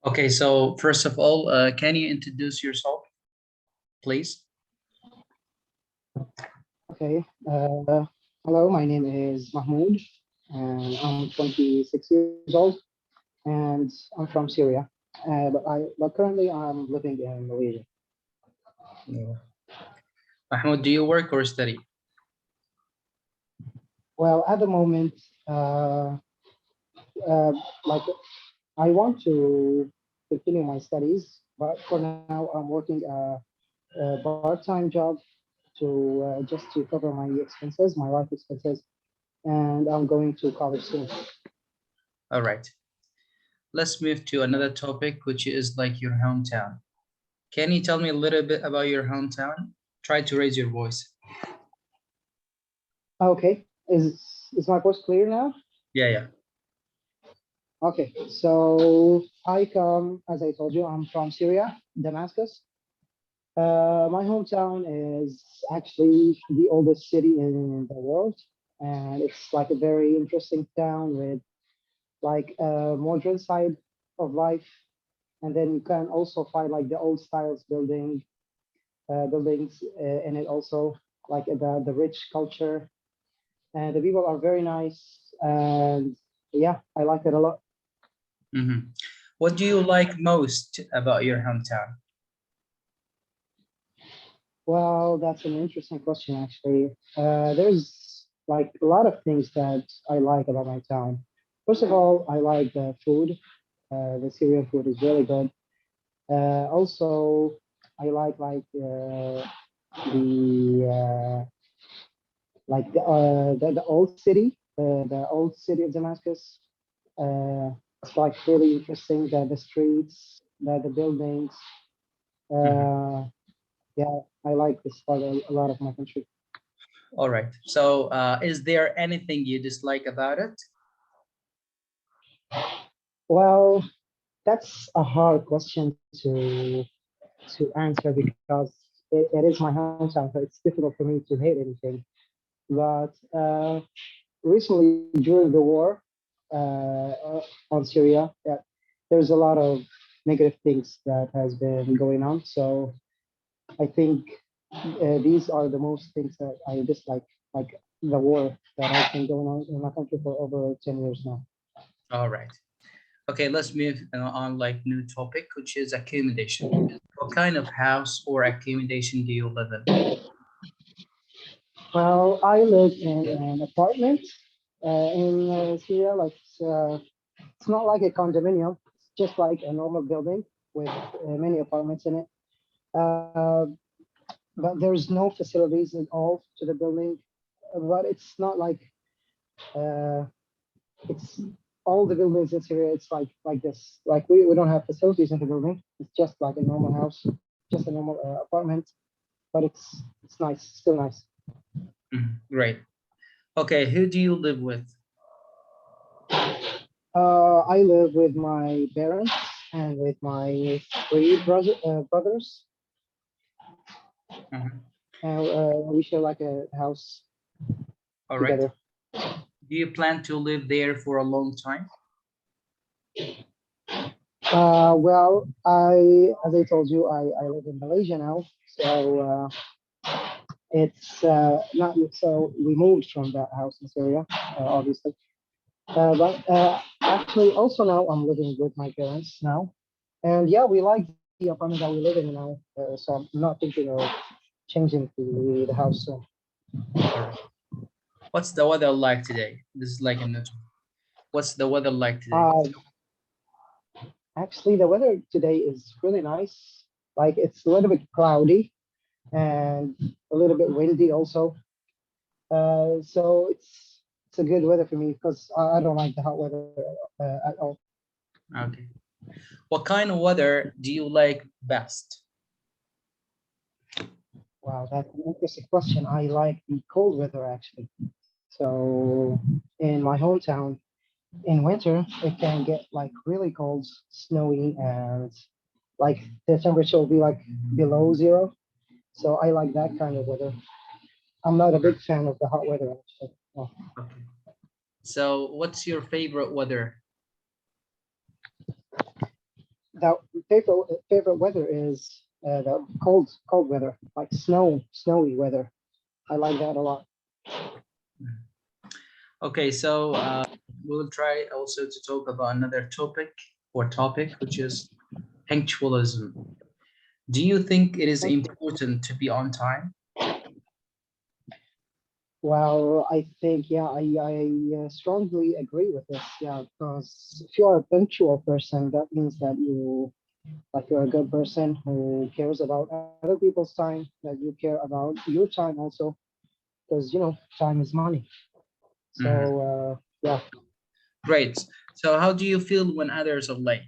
Okay, so first of all, can you introduce yourself, please? Okay. Hello, my name is Mahmoud, and I'm 26 years old, and I'm from Syria. But currently I'm living in Malaysia. No. Mahmoud, do you work or study? Well, at the moment, uh, uh, like I want to continue my studies, but for now I'm working a part-time job to just to cover my expenses, my life expenses, and I'm going to college soon. All right. Let's move to another topic, which is like your hometown. Can you tell me a little bit about your hometown? Try to raise your voice. Okay, is my voice clear now? Yeah, yeah. Okay, so I come, as I told you, I'm from Syria, Damascus. My hometown is actually the oldest city in the world, and it's like a very interesting town with like a modern side of life, and then you can also find like the old styles buildings in it also, like the rich culture, and the people are very nice, and yeah, I like it a lot. What do you like most about your hometown? Well, that's an interesting question, actually. There's like a lot of things that I like about my town. First of all, I like the food. The Syrian food is really good. Also, I the the old city, the old city of Damascus. It's like really interesting. The streets, the buildings. Mhm. Uh, yeah, I like this part a lot of my country. All right. So, is there anything you dislike about it? Well, that's a hard question to answer because it is my hometown, so it's difficult for me to hate anything. But recently, during the war on Syria, yeah, there's a lot of negative things that has been going on. So I think these are the most things that I dislike, like the war that has been going on in my country for over 10 years now. All right. Okay, let's move on like new topic, which is accommodation. What kind of house or accommodation do you live in? Well, I live in an apartment in Syria. It's not like a condominium. It's just like a normal building with many apartments in it. Uh, but there's no facilities at all to the building. But it's not like uh, it's all the buildings in Syria. It's like this. Like we don't have facilities in the building. It's just like a normal house, just a normal apartment. But it's nice, still nice. Great. Okay, who do you live with? I live with my parents and with my brothers, Mhm. and we share like a house All right. together. Do you plan to live there for a long time? Well, as I told you, I live in Malaysia now, so it's not so we moved from that house in Syria, obviously. But actually, also now I'm living with my parents now, and yeah, we like the apartment that we live in now. So I'm not thinking of changing to the house soon. All right. What's the weather like today? This is like a neutral. What's the weather like today? Uh, Actually, the weather today is really nice. Like it's a little bit cloudy and a little bit windy also. So it's a good weather for me because I don't like the hot weather at all. Okay. What kind of weather do you like best? Wow, that's an interesting question. I like the cold weather actually. So in my hometown, in winter, it can get like really cold, snowy, and like the temperature will be like below zero. So I like that kind of weather. I'm not a big fan of the hot weather actually. No. Okay. So, what's your favorite weather? that favorite weather is the cold weather, like snowy weather. I like that a lot. Okay, so we'll try also to talk about another topic, which is punctualism. Do you think it is Okay. important to be on time? Well, I think yeah, I strongly agree with this. Yeah, because if you are a punctual person, that means that you're a good person who cares about other people's time, that you care about your time also, because time is money. So Mhm. yeah, Great. So how do you feel when others are late?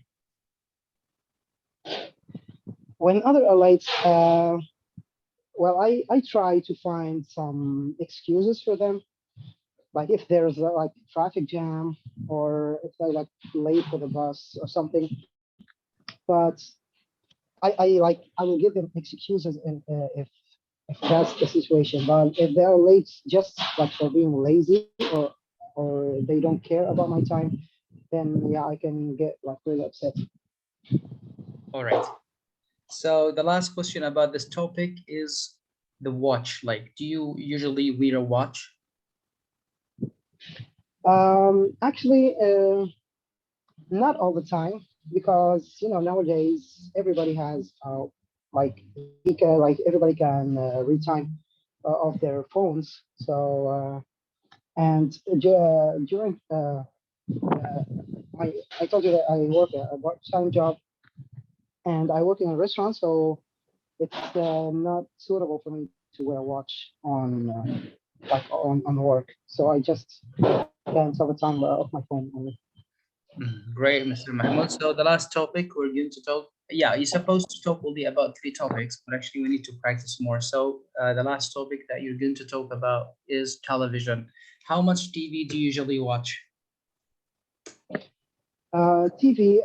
when other are late, well, I try to find some excuses for them. Like if there's like traffic jam, or if they're like late for the bus or something. But I will give them excuses if that's the situation. But if they're late just like for being lazy, or they don't care about my time, then yeah, I can get like really upset. All right. So the last question about this topic is the watch. Like, do you usually wear a watch? Actually, not all the time, because nowadays everybody has like everybody can read time of their phones. So and during my I told you that I work a part-time job, and I work in a restaurant, so it's not suitable for me to wear a watch on work. So I just spend some time off my phone only. Great, Mr. Mahmoud. So the last topic we're going to talk, yeah, you're supposed to talk only about three topics, but actually we need to practice more. So the last topic that you're going to talk about is television. How much TV do you usually watch? TV,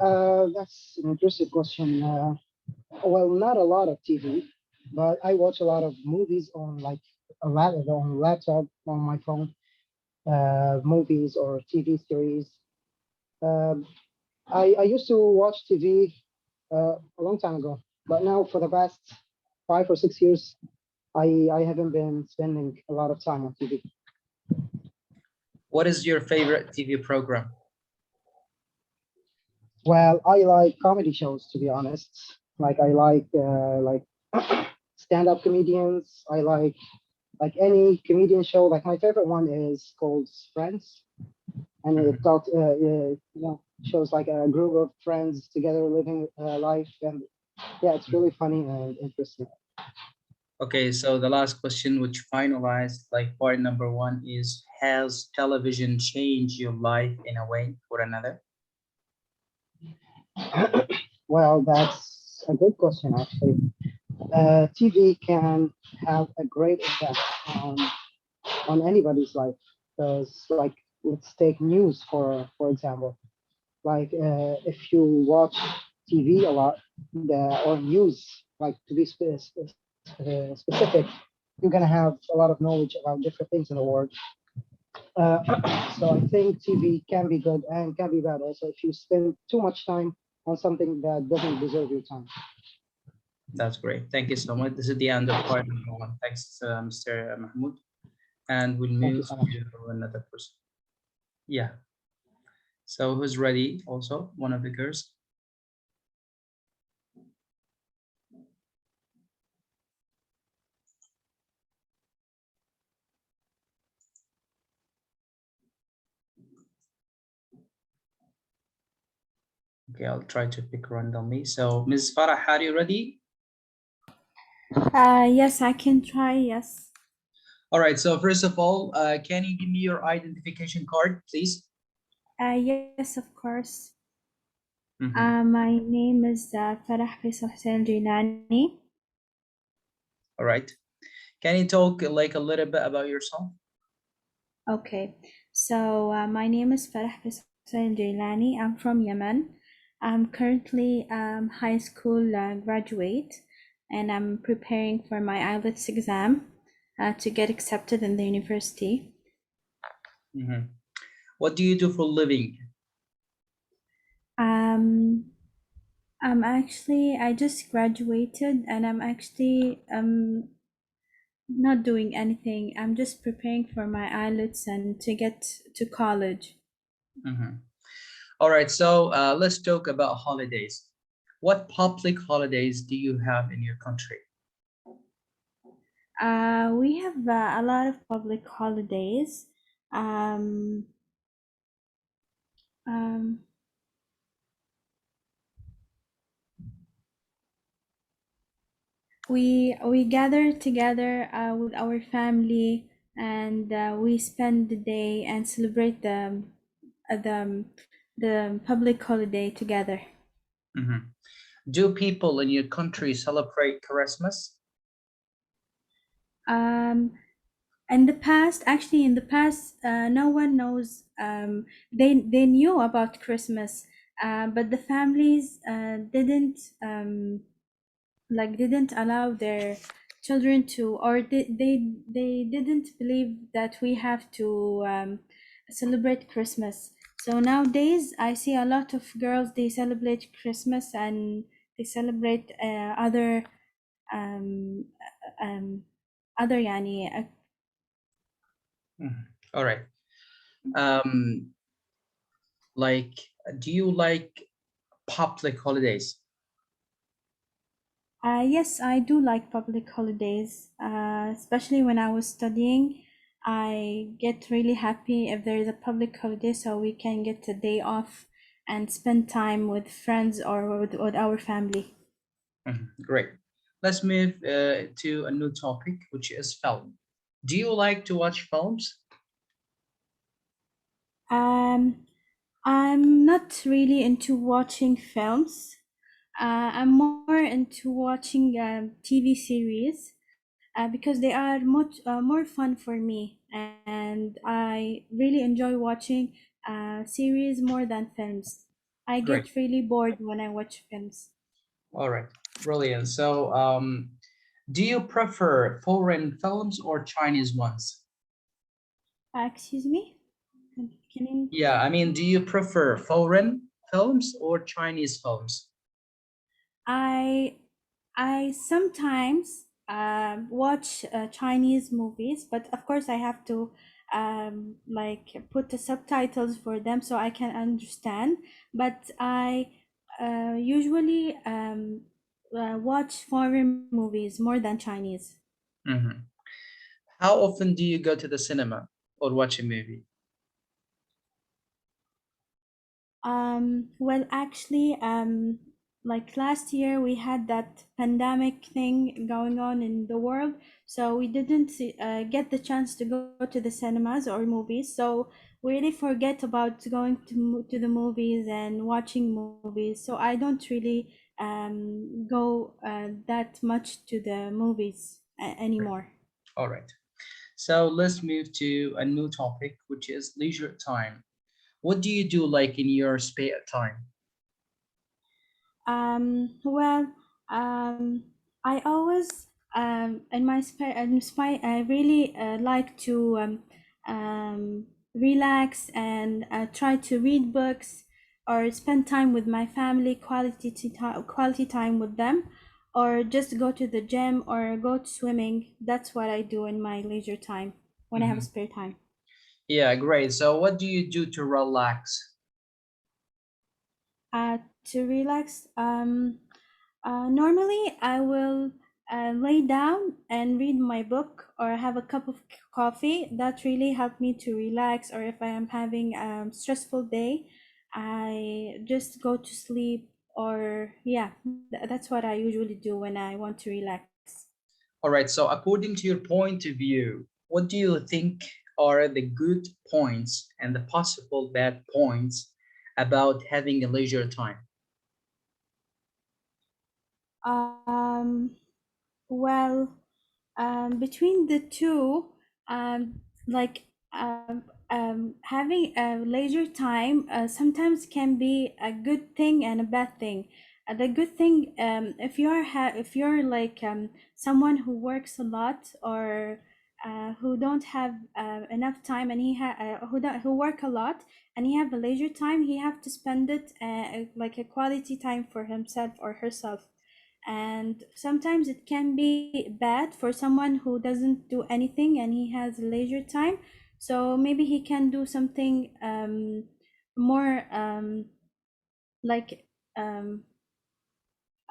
that's an interesting question. Well, not a lot of TV, but I watch a lot of movies on like on laptop, on my phone, movies or TV series. Um, I used to watch TV a long time ago, but now for the past 5 or 6 years, I haven't been spending a lot of time on TV. What is your favorite TV program? Well, I like comedy shows, to be honest. Like I like stand-up comedians. I like any comedian show. Like my favorite one is called Friends, and it Mhm. talks shows like a group of friends together living life, and yeah, it's really funny and interesting. Okay, so the last question, which finalized like part number one, is has television changed your life in a way or another? Well, that's a good question actually. TV can have a great impact on on anybody's life, because like let's take news for example. Like if you watch TV a lot, or news, like to be specific, you're gonna have a lot of knowledge about different things in the world. So I think TV can be good and can be bad also if you spend too much time on something that doesn't deserve your time. That's great. Thank you so much. This is the end of part number one. Thanks, Mr. Mahmoud. And we'll Thank you move so much. to another person. Yeah. So who's ready also? One of the girls. Okay, I'll try to pick randomly. So Ms. Farah, are you ready? Yes, I can try. Yes. All right. So first of all, can you give me your identification card, please? Yes, of course. Mhm. My name is Farah Faisal Hussein Jilani. All right. Can you talk like a little bit about yourself? Okay. So my name is Farah Faisal Hussein Jilani. I'm from Yemen. I'm currently high school graduate, and I'm preparing for my IELTS exam to get accepted in the university. Mhm. What do you do for a living? Um, I just graduated and I'm actually not doing anything. I'm just preparing for my IELTS and to get to college. Mhm. All right, so let's talk about holidays. What public holidays do you have in your country? We have a lot of public holidays. Um, um, we gather together with our family and we spend the day and celebrate uh, the the public holiday together. Mhm. Do people in your country celebrate Christmas? Um, in the past, actually, in the past, no one knows. They knew about Christmas, but the families didn't didn't allow their children to, or they didn't believe that we have to celebrate Christmas. So nowadays I see a lot of girls, they celebrate Christmas and they celebrate um, um, other يعني Mhm. All right. Um, like, do you like public holidays? Yes, I do like public holidays, especially when I was studying. I get really happy if there is a public holiday so we can get a day off and spend time with friends or with our family. Mhm. Great. Let's move to a new topic, which is film. Do you like to watch films? Um, I'm not really into watching films. I'm more into watching TV series because they are more fun for me, and I really enjoy watching series more than films. I Great. get really bored when I watch films. All right. Brilliant. So, do you prefer foreign films or Chinese ones? Excuse me? Can you? Yeah, I mean, do you prefer foreign films or Chinese films? I I sometimes watch Chinese movies, but of course I have to put the subtitles for them so I can understand. But I usually watch foreign movies more than Chinese. Mhm. How often do you go to the cinema or watch a movie? Well, actually, like last year, we had that pandemic thing going on in the world, so we didn't get the chance to go to the cinemas or movies. So we really forget about going to the movies and watching movies. So I don't really go that much to the movies Great. anymore. All right. So let's move to a new topic, which is leisure time. What do you do like in your spare time? Well, I always I really like to relax and try to read books or spend time with my family, quality time with them, or just go to the gym or go to swimming. That's what I do in my leisure time when I have a Mhm. spare time. Yeah, great. So what do you do to relax? To relax, normally I will lay down and read my book or have a cup of coffee. That really helped me to relax. Or if I am having a stressful day, I just go to sleep. Or yeah, that's what I usually do when I want to relax. All right. So according to your point of view, what do you think are the good points and the possible bad points about having a leisure time? Um, well, between the two, like having a leisure time sometimes can be a good thing and a bad thing. The good thing, if you're like someone who works a lot or who don't have enough time, and who work a lot, and he have a leisure time. He have to spend it like a quality time for himself or herself. And sometimes it can be bad for someone who doesn't do anything and he has leisure time. So maybe he can do something more like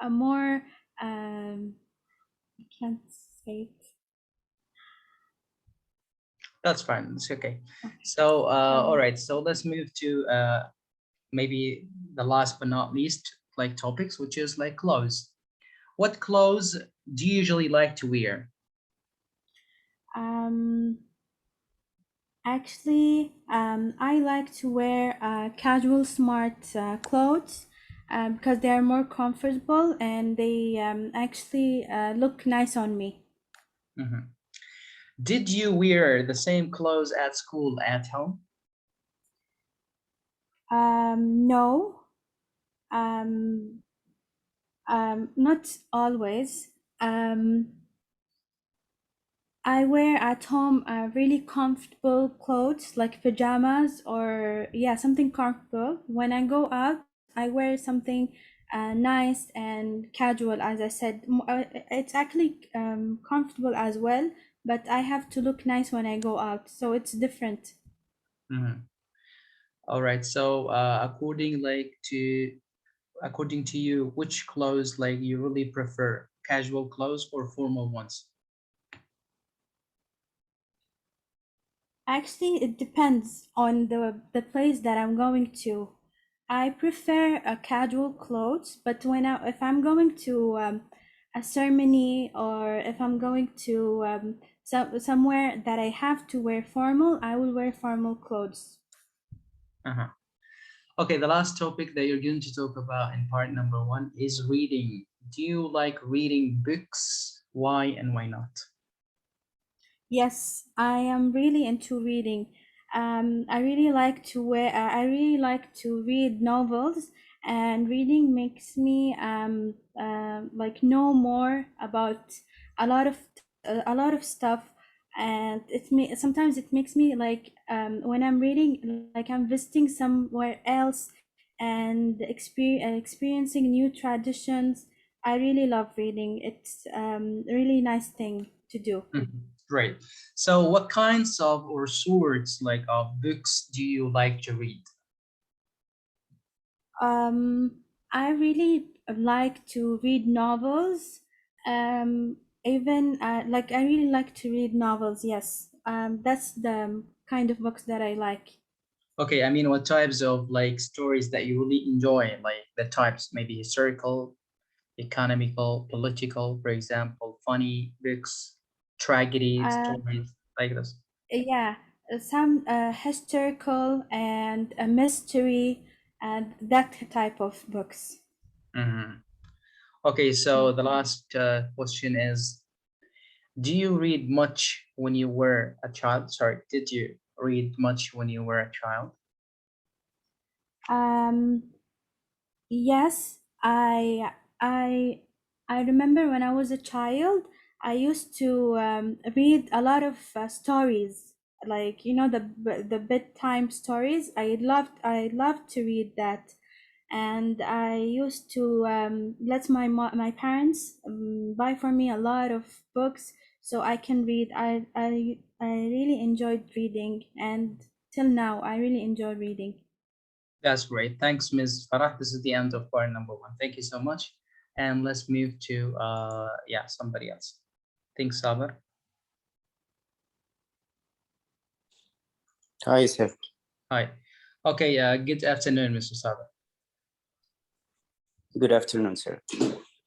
a more I can't say it. That's fine. It's okay. Okay. So, all Um, right. So let's move to maybe the last but not least, like topics, which is like clothes. What clothes do you usually like to wear? um, Actually, I like to wear casual, smart clothes because they are more comfortable and they actually look nice on me. Mhm. Did you wear the same clothes at school, at home? No, um, not always. Um, I wear at home really comfortable clothes like pajamas or yeah, something comfortable. When I go out, I wear something nice and casual. As I said, it's actually comfortable as well, but I have to look nice when I go out, so it's different. Mhm. All right. So, according to you, which clothes like you really prefer, casual clothes or formal ones? Actually, it depends on the place that I'm going to. I prefer a casual clothes, but if I'm going to a ceremony or if I'm going to somewhere that I have to wear formal, I will wear formal clothes. Uh-huh. Okay, the last topic that you're going to talk about in part number one is reading. Do you like reading books? Why and why not? Yes, I am really into reading. I really like to read novels, and reading makes me like know more about a lot of stuff, and sometimes it makes me like when I'm reading, like I'm visiting somewhere else and experiencing new traditions. I really love reading. It's a really nice thing to do. Mhm. Great. So, what kinds of or sorts like of books do you like to read? Um, I really like to read novels. Even like I really like to read novels. Yes. That's the kind of books that I like. Okay, I mean, what types of like stories that you really enjoy? Like the types, maybe historical, economical, political, for example, funny books, tragedy Uh, stories, like this. yeah, some historical and a mystery and that type of books. Mhm. Okay, so the last question is, do you read much when you were a child? Sorry, did you read much when you were a child? Um, Yes, I remember when I was a child, I used to read a lot of stories, like you know the bedtime stories. I loved to read that, and I used to let my parents buy for me a lot of books so I can read. I really enjoyed reading, and till now I really enjoy reading. That's great. Thanks, Ms. Farah. This is the end of part number one. Thank you so much. And let's move to yeah, somebody else. Think Saber. Hi, Seth. Hi. Okay, good afternoon, Mr. Saber. Good afternoon, sir.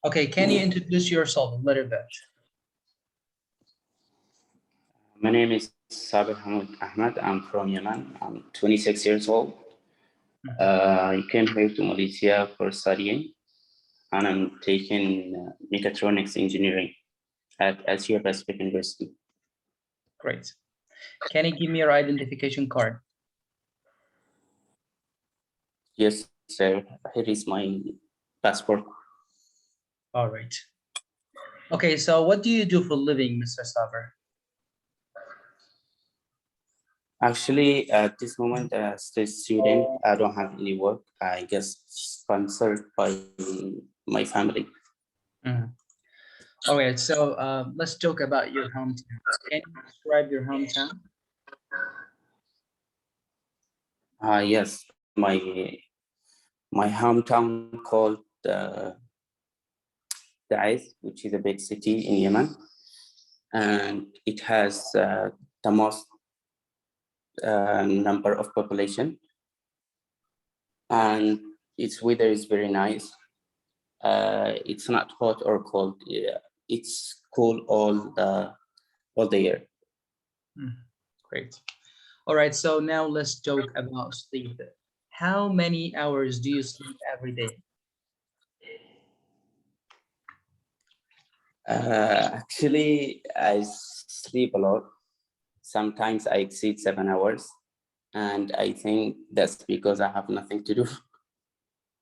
Okay, can you introduce yourself a little bit? My name is Sabir Hamid Ahmad. I'm from Yemen. I'm 26 years old. I came here to Malaysia for studying, and I'm taking mechatronics engineering at Asia Pacific University. Great. Can you give me your identification card? Yes, sir. Here is my passport. All right. Okay, so what do you do for a living, Mr. Saber? Actually, at this moment, as a student, I don't have any work. I guess sponsored by my family. Mhm. All right, so let's talk about your hometown. Can you describe your hometown? Yes, my hometown called Taiz, which is a big city in Yemen, and it has the most number of population, and its weather is very nice. It's not hot or cold. Yeah, it's cool all the year. Great. All right, so now let's talk about sleep. How many hours do you sleep every day? Actually, I sleep a lot. Sometimes I exceed 7 hours, and I think that's because I have nothing to do.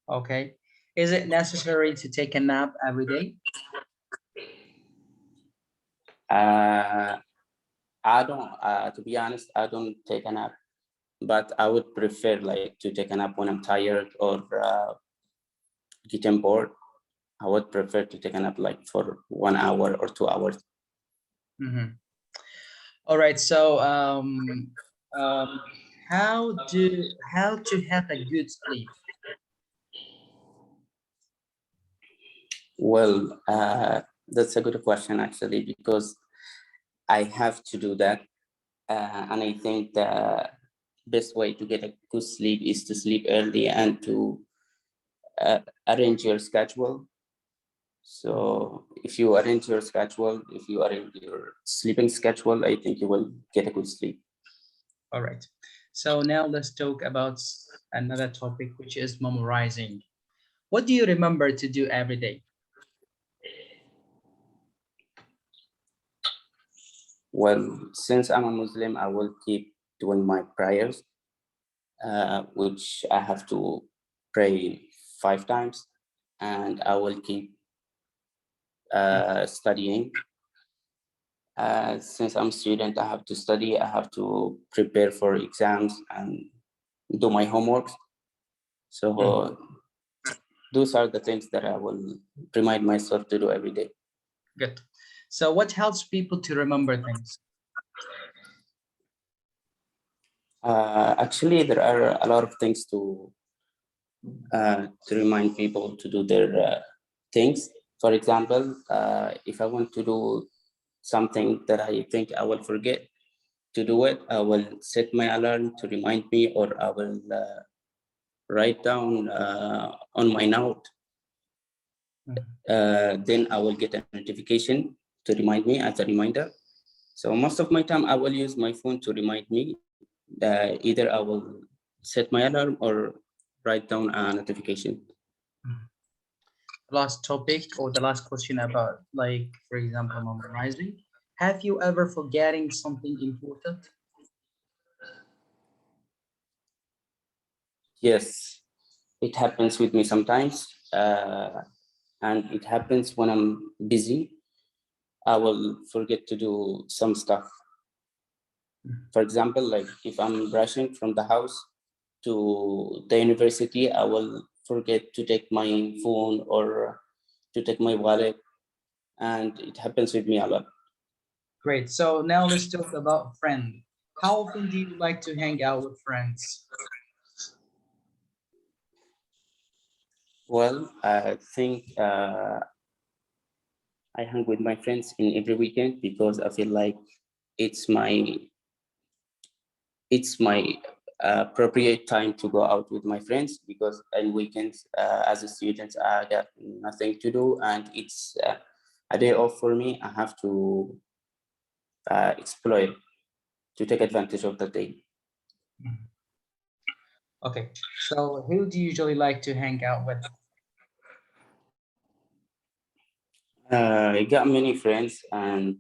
Okay. Is it necessary to take a nap every day? Uh, I don't, to be honest, I don't take a nap, but I would prefer like to take a nap when I'm tired or getting bored. I would prefer to take a nap like for 1 hour or 2 hours. Mhm. All right, so um, how to have a good sleep? Well, that's a good question actually, because I have to do that. And I think the best way to get a good sleep is to sleep early and to arrange your schedule. So if you arrange your schedule, if you arrange your sleeping schedule, I think you will get a good sleep. All right. So now let's talk about another topic, which is memorizing. What do you remember to do every day? Well, since I'm a Muslim, I will keep doing my prayers, which I have to pray 5 times, and I will keep studying. Since I'm a student, I have to study, I have to prepare for exams and do my homework. So those are the things that I will remind myself to do every day. Good. So what helps people to remember things? Actually, there are a lot of things to remind people to do their things. For example, if I want to do something that I think I will forget to do it, I will set my alarm to remind me, or I will write down on my note. Then I will get a notification to remind me as a reminder. So most of my time I will use my phone to remind me. Either I will set my alarm or write down a notification. Last topic or the last question about, like, for example, memorizing. Have you ever forgetting something important? Yes, it happens with me sometimes, and it happens when I'm busy. I will forget to do some stuff. For example, like if I'm rushing from the house to the university, I will forget to take my phone or to take my wallet, and it happens with me a lot. Great. So now let's talk about friend. How often do you like to hang out with friends? Well, I think I hang with my friends in every weekend because I feel like it's my it's my appropriate time to go out with my friends, because on weekends as a student I got nothing to do, and it's a day off for me. I have to exploit, to take advantage of the day. Okay. So who do you usually like to hang out with? I got many friends, and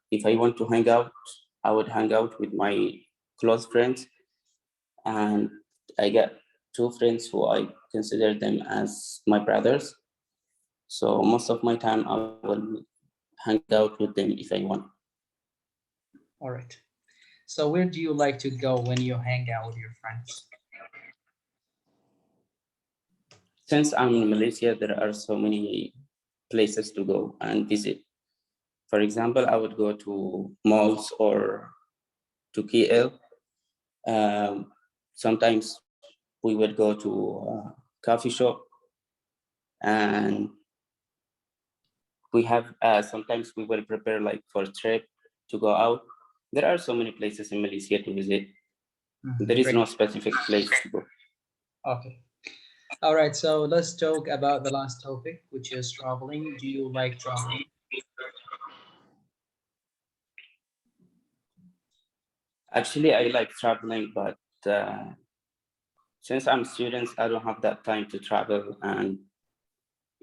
if I want to hang out, I would hang out with my close friends. And I got two friends who I consider them as my brothers. So most of my time I will hang out with them if I want. All right. So where do you like to go when you hang out with your friends? Since I'm in Malaysia, there are so many places to go and visit. For example, I would go to malls or to KL. Sometimes we would go to a coffee shop, and we have sometimes we will prepare like for a trip to go out. There are so many places in Malaysia to visit. There is Great. no specific place to go. Okay. All right. So let's talk about the last topic, which is traveling. Do you like traveling? Actually, I like traveling, but since I'm a student, I don't have that time to travel and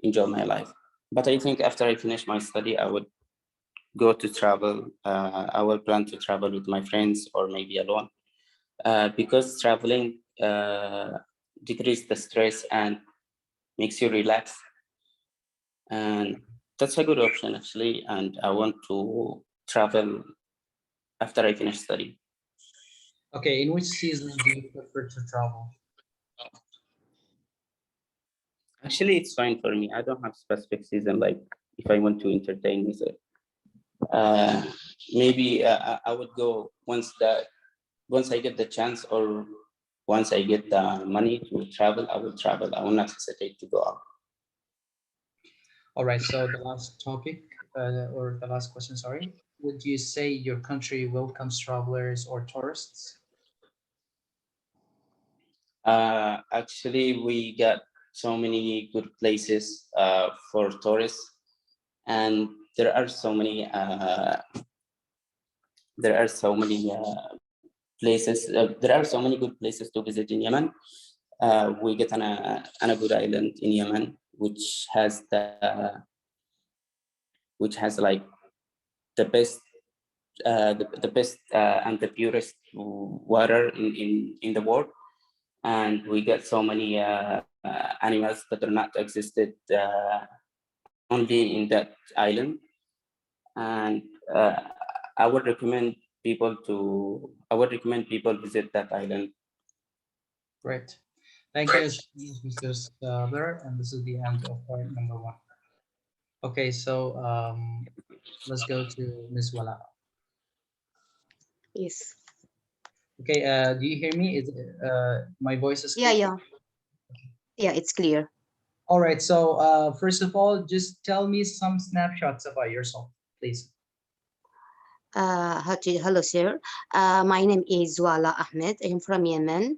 enjoy my life. But I think after I finish my study, I would go to travel. I will plan to travel with my friends or maybe alone, because traveling decreases the stress and makes you relax. And that's a good option actually. And I want to travel after I finish study. Okay. In which season do you prefer to travel? Actually, it's fine for me. I don't have specific season. Like if I want to entertain myself, uh, maybe I would go once I get the chance, or once I get the money to travel. I will travel. I will not hesitate to go out. All right. So the last topic, or the last question, sorry. Would you say your country welcomes travelers or tourists? Actually, we got so many good places for tourists, and there are so many places. There are so many good places to visit in Yemen. We get on a good island in Yemen, which has like the best the best and the purest water in the world, and we get so many animals that are not existed only in that island. And uh, I would recommend people visit that island. Great. Thank you so much, Mr. Sabir. And this is the end of point number one. Okay. So let's go to Ms. Wala. Yes. Okay. Do you hear me? Is my voice is Yeah, clear? yeah. Yeah, it's clear. All right. So first of all, just tell me some snapshots about yourself, please. Hello, sir. My name is Wala Ahmed. I'm from Yemen.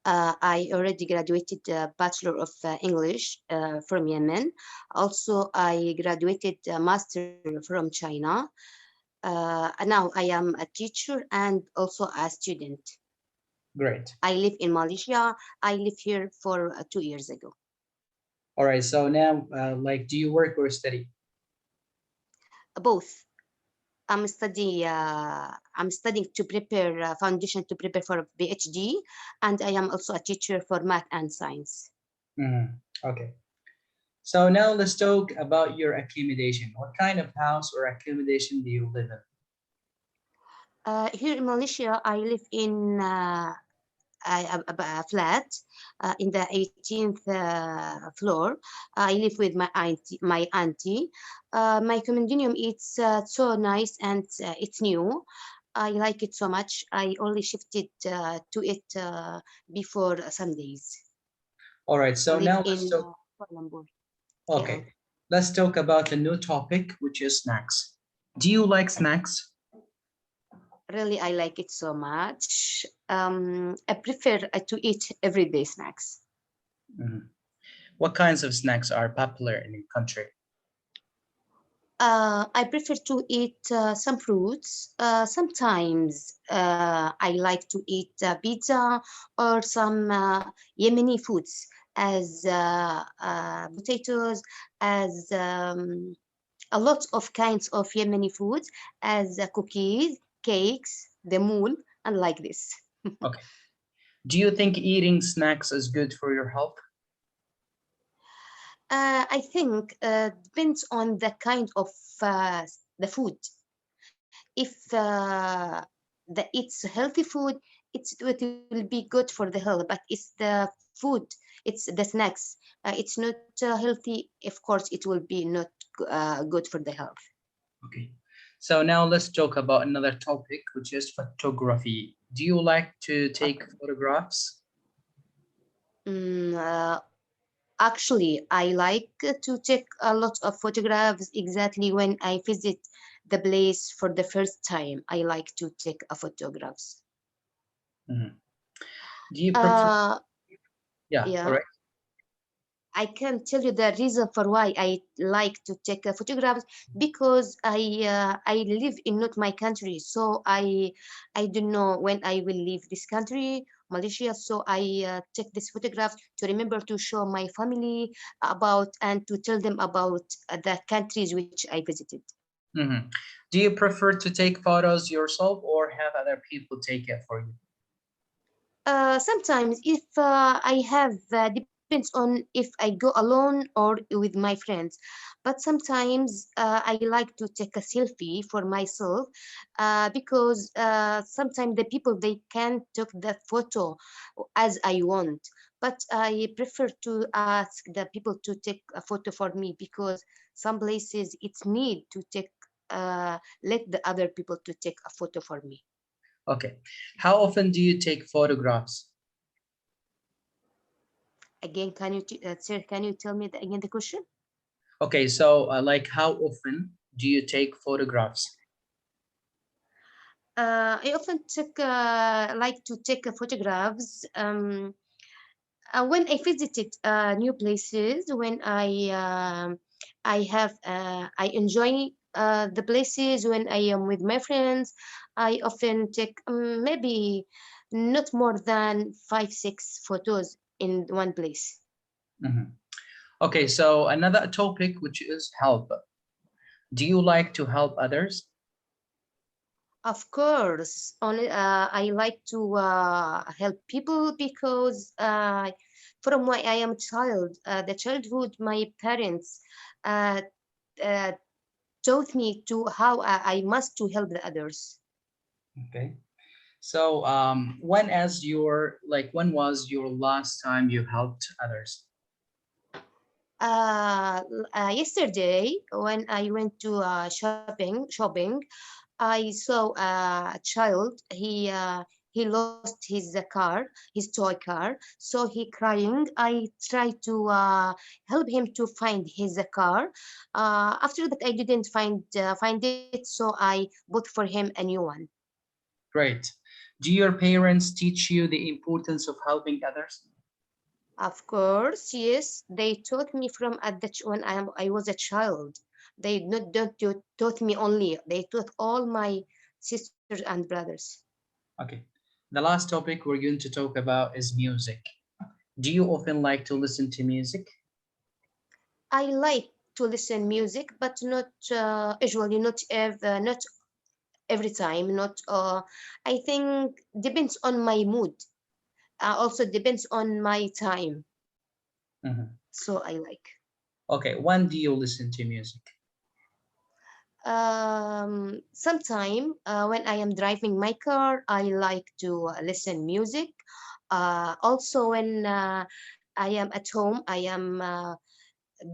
I already graduated Bachelor of English from Yemen. Also, I graduated Master from China. Now I am a teacher and also a student. Great. I live in Malaysia. I live here for 2 years ago. All right. So now, like, do you work or study? Both. I'm studying to prepare foundation to prepare for PhD, and I am also a teacher for math and science. Okay. So now let's talk about your accommodation. What kind of house or accommodation do you live in? Here in Malaysia, I live in a flat in the 18th floor. I live with my auntie. My condominium it's so nice and it's new. I like it so much. I only shifted to it before some days. All right. I So live now let's in talk. Kuala Lumpur. Yeah. Okay. Let's talk about a new topic, which is snacks. Do you like snacks? Really, I like it so much. I prefer to eat everyday snacks. Mhm. What kinds of snacks are popular in your country? I prefer to eat some fruits. Sometimes I like to eat pizza or some Yemeni foods as potatoes, as a lot of kinds of Yemeni foods, as cookies, cakes, the mool, and like this. Okay. Do you think eating snacks is good for your health? I think depends on the kind of the food. If it's healthy food, it will be good for the health, but it's the food, it's the snacks, it's not healthy. Of course it will be not good for the health. Okay. So now let's talk about another topic, which is photography. Do you like to take photographs? Mm, actually, I like to take a lot of photographs exactly when I visit the place for the first time. I like to take a photographs. Mhm. Do you prefer? Uh, Yeah, all yeah, right. I can tell you the reason for why I like to take photographs, because I live in not my country, so I don't know when I will leave this country, Malaysia. So I take this photograph to remember to show my family about and to tell them about the countries which I visited. Mhm. Do you prefer to take photos yourself or have other people take it for you? Sometimes if I have depends on if I go alone or with my friends, but sometimes I like to take a selfie for myself, because sometimes the people they can take the photo as I want, but I prefer to ask the people to take a photo for me, because some places it's need to take let the other people to take a photo for me. Okay. How often do you take photographs? Again, sir, can you tell me again the question? Okay, so like how often do you take photographs? I often like to take photographs when I visited new places, when I enjoy the places when I am with my friends. I often take maybe not more than 5, 6 photos in one place. Mhm. Okay, so another topic which is help. Do you like to help others? Of course, only I like to help people because from when I am a child, the childhood, my parents uh, uh, taught me to how I must to help the others. Okay. So when was your last time you helped others? Yesterday, when I went to shopping, I saw a child. He lost his car, his toy car. So he crying. I tried to help him to find his car. After that, I didn't find it, so I bought for him a new one. Great. Do your parents teach you the importance of helping others? Of course, yes. They taught me from when I was a child. They not don't taught me only. They taught all my sisters and brothers. Okay. The last topic we're going to talk about is music. Do you often like to listen to music? I like to listen music, but not usually, not every time. Not. I think depends on my mood. Also depends on my time. Mhm. So I like. Okay, when do you listen to music? Sometime when I am driving my car, I like to listen music. Also, when I am at home, I am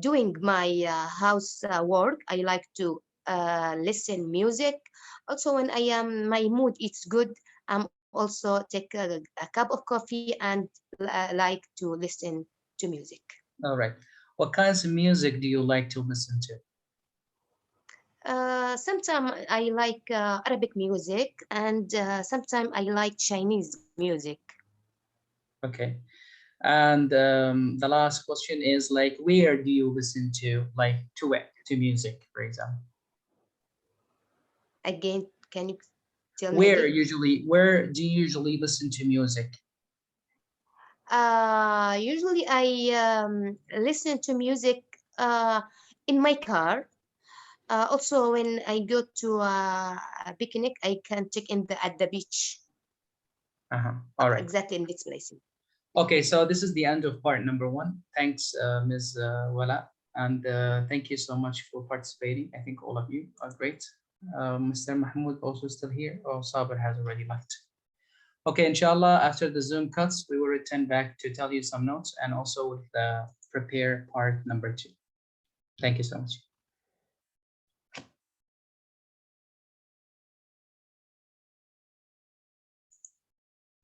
doing my house work. I like to listen music. Also, when I am my mood it's good, I'm also take a cup of coffee and like to listen to music. All right. What kinds of music do you like to listen to? Sometimes I like Arabic music, and sometimes I like Chinese music. Okay. And the last question is like, where do you listen to, like, to it, to music, for example? Again, can you tell me again? Where do you usually listen to music? Usually I listen to music in my car. Also, when I go to a picnic, I can take in the at the beach, Uh-huh. All right. exactly in this place. Okay, so this is the end of part number one. Thanks, Ms. Wala, and thank you so much for participating. I think all of you are great. Mr. Mahmoud also still here, or Sabir has already left? Okay, inshallah, after the Zoom cuts, we will return back to tell you some notes and also with the prepare part number 2. Thank you so much.